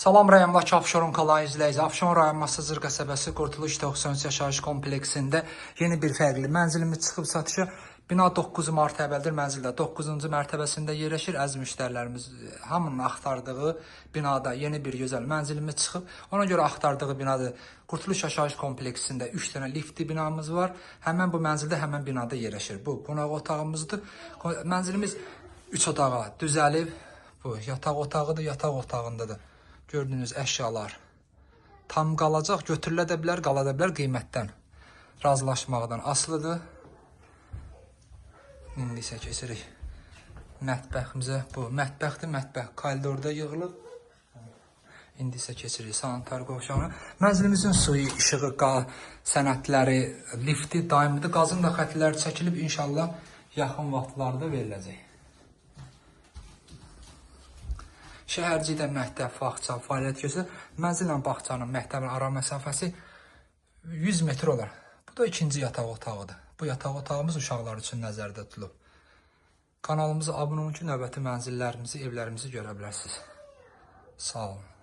Salam rayondakı Abşeron kanalının izləyiciləri. Abşeron rayon Masazır qəsəbəsi Qurtuluş 93 yaşayış kompleksində yeni bir fərqli mənzilimiz çıxıb satışa. Bina 9 mərtəbəlidir. Mənzildə 9-cu mərtəbəsində yerləşir. Əziz müştərilərimiz hamının axtardığı binada yeni bir gözəl mənzilimiz çıxıb. Ona görə axtardığı binadır. Qurtuluş yaşayış kompleksində 3 dənə liftli binamız var. Həmən bu mənzildə həmən binada yerləşir. Bu qonaq otağımızdır. Mənzilimiz 3 otağa düzəlib. Bu yataq otağıdır. Yataq otağındadır. Gördüyünüz əşyalar tam qalacaq, götürülə də bilər, qala da bilər, qiymətdən razılaşmaqdan asılıdır. İndi isə keçirik mətbəximizə. Bu mətbəxdir, mətbəx koridorda yığılıb. İndi isə keçirik sanitar qovşağına. Mənzilimizin suyu, işığı, sənədləri, lifti daimidir. Qazın da xətləri çəkilib, inşallah yaxın vaxtlarda veriləcək. Şəhərcidə məktəb, bağça fəaliyyət göstərir. Mənzillə bağçanın, məktəbin ara məsafəsi 100 metr olar. Bu da ikinci yataq otağıdır. Bu yataq otağımız uşaqlar üçün nəzərdə tutulub. Kanalımıza abunə olun ki, növbəti mənzillərimizi, evlərimizi görə bilərsiniz. Sağ olun.